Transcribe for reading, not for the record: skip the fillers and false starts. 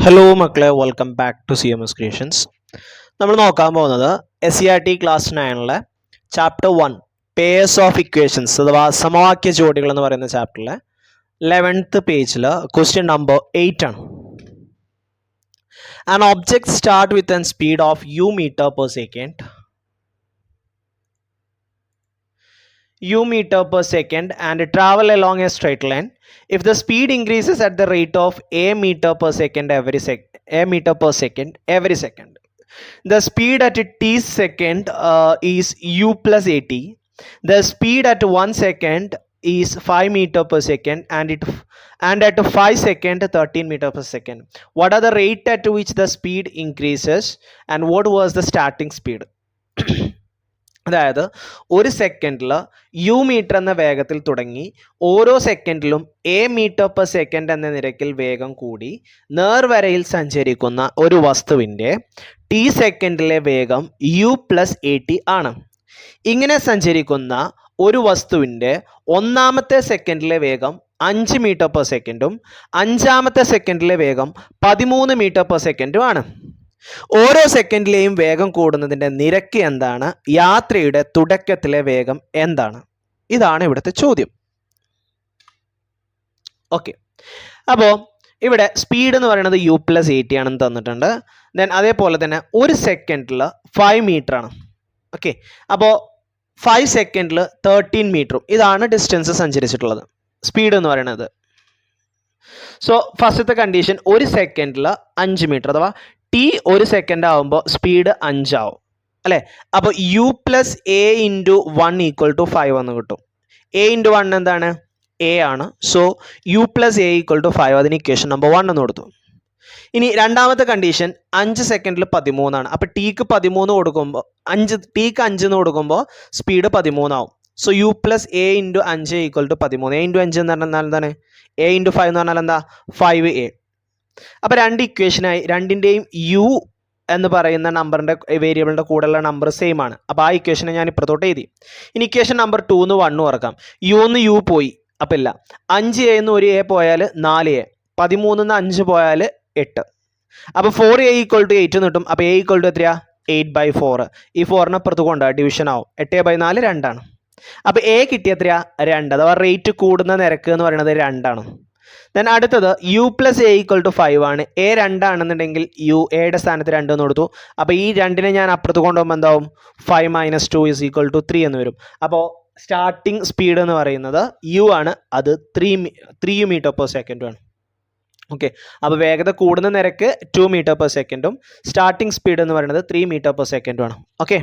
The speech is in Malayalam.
ഹലോ മക്കളെ, welcome back to CMS creations. നമ്മൾ നോക്കാൻ പോകുന്നത് SCERT class 9 chapter 1 pairs of equations അഥവാ സമവാക്യ ജോഡികൾ എന്ന് പറയുന്ന ചാപ്റ്ററിലെ 11th പേജിൽ ക്വസ്റ്റ്യൻ നമ്പർ 8 ആണ്. An object start with a speed of u meter per second and travel along a straight line. If the speed increases at the rate of a meter per second every second, the speed at t second is u plus at. The speed at 1 second is 5 meter per second and at 5 second 13 meter per second. What are the rate at which the speed increases and what was the starting speed? അതായത് ഒരു സെക്കൻഡിൽ യു മീറ്റർ എന്ന വേഗത്തിൽ തുടങ്ങി ഓരോ സെക്കൻഡിലും എ മീറ്റർ പെർ സെക്കൻഡ് എന്ന നിരക്കിൽ വേഗം കൂടി നേർവരയിൽ സഞ്ചരിക്കുന്ന ഒരു വസ്തുവിൻ്റെ ടി സെക്കൻഡിലെ വേഗം യു പ്ലസ് എ ടി ആണ്. ഇങ്ങനെ സഞ്ചരിക്കുന്ന ഒരു വസ്തുവിൻ്റെ ഒന്നാമത്തെ സെക്കൻഡിലെ വേഗം 5 മീറ്റർ പെർ സെക്കൻഡും അഞ്ചാമത്തെ സെക്കൻഡിലെ വേഗം 13 മീറ്റർ പെർ സെക്കൻഡും ആണ്. ഓരോ സെക്കൻഡിലെയും വേഗം കൂടുന്നതിൻ്റെ നിരക്ക് എന്താണ്? യാത്രയുടെ തുടക്കത്തിലെ വേഗം എന്താണ്? ഇതാണ് ഇവിടുത്തെ ചോദ്യം. ഓക്കെ, അപ്പോൾ ഇവിടെ സ്പീഡ് എന്ന് പറയുന്നത് യു പ്ലസ് 80 ആണെന്ന് തന്നിട്ടുണ്ട്. ദെൻ അതേപോലെ തന്നെ ഒരു സെക്കൻഡിൽ 5 മീറ്റർ ആണ്. ഓക്കെ, അപ്പോൾ 5 സെക്കൻഡിൽ 13 മീറ്ററും ഇതാണ് ഡിസ്റ്റൻസ് സഞ്ചരിച്ചിട്ടുള്ളത് സ്പീഡ് എന്ന് പറയുന്നത്. സോ ഫസ്റ്റത്തെ കണ്ടീഷൻ ഒരു സെക്കൻഡിൽ 5 മീറ്റർ അഥവാ ടി ഒരു സെക്കൻഡ് ആവുമ്പോൾ സ്പീഡ് 5 ആവും അല്ലേ. അപ്പോൾ u plus a into 1 equal to 5 എന്ന് കിട്ടും. എ ഇൻറ്റു 1 എന്താണ്? എ ആണ്. So u plus a equal to 5, അതിന് ഇക്വേഷൻ നമ്പർ 1 എന്ന് കൊടുത്തു. ഇനി രണ്ടാമത്തെ കണ്ടീഷൻ 5 സെക്കൻഡിൽ 13 ആണ്. അപ്പോൾ ടിക്ക് 13 കൊടുക്കുമ്പോൾ ടിക്ക് 5 എന്ന് കൊടുക്കുമ്പോൾ സ്പീഡ് 13 ആവും. So u plus a into 5 equal to 13. A into 5 എന്ന് പറഞ്ഞാൽ എന്താണ്? എ ഇൻറ്റു 5 എന്ന് പറഞ്ഞാൽ എന്താ? 5a. അപ്പോൾ രണ്ട് ഇക്വേഷനായി, രണ്ടിൻ്റെയും യു എന്ന് പറയുന്ന നമ്പറിൻ്റെ വേരിയബിളിൻ്റെ കൂടെയുള്ള നമ്പർ സെയിം ആണ്. അപ്പോൾ ആ ഇക്വേഷനെ ഞാൻ ഇപ്പുറത്തോട്ട് എഴുതി. ഇനി ഇക്വേഷൻ നമ്പർ 2 എന്ന് 1 ഓർക്കാം. യു എന്ന് യു പോയി, അപ്പോൾ ഇല്ല. 5a എന്ന് ഒരു എ പോയാൽ 4a, 13 എന്ന് 5 പോയാൽ 8. അപ്പോൾ 4a ഈക്വൽ ടു 8 എന്ന് കിട്ടും. അപ്പോൾ a ഈക്വൽ ടു എത്രയാ? 8/4. ഈ 4നെ അപ്പുറത്ത് കൊണ്ടുപോകാം, ഡിവിഷൻ ആവും. 8/4 2 ആണ്. അപ്പോൾ എ കിട്ടിയ എത്രയാ? 2. അഥവാ റേറ്റ് കൂടുന്ന നിരക്ക് എന്ന് പറയുന്നത് 2 ആണ്. ദെൻ അടുത്തത് u plus a equal to 5 ആണ്. എ 2 ആണെന്നുണ്ടെങ്കിൽ യു എയുടെ സ്ഥാനത്ത് 2 എന്ന് കൊടുത്തു. അപ്പോൾ ഈ 2നെ ഞാൻ അപ്പുറത്ത് കൊണ്ടുപോകുമ്പോൾ എന്താവും? 5 - 2 ഈസ് ഈക്വൽ ടു 3 എന്ന് വരും. അപ്പോൾ സ്റ്റാർട്ടിംഗ് സ്പീഡ് എന്ന് പറയുന്നത് യു ആണ്, അത് 3 മീറ്റർ പെർ സെക്കൻഡും ആണ്. ഓക്കെ, അപ്പോൾ വേഗത കൂടുന്ന നിരക്ക് 2 മീറ്റർ പെർ സെക്കൻഡും സ്റ്റാർട്ടിംഗ് സ്പീഡ് എന്ന് പറയുന്നത് 3 മീറ്റർ പെർ സെക്കൻഡും ആണ്. ഓക്കെ.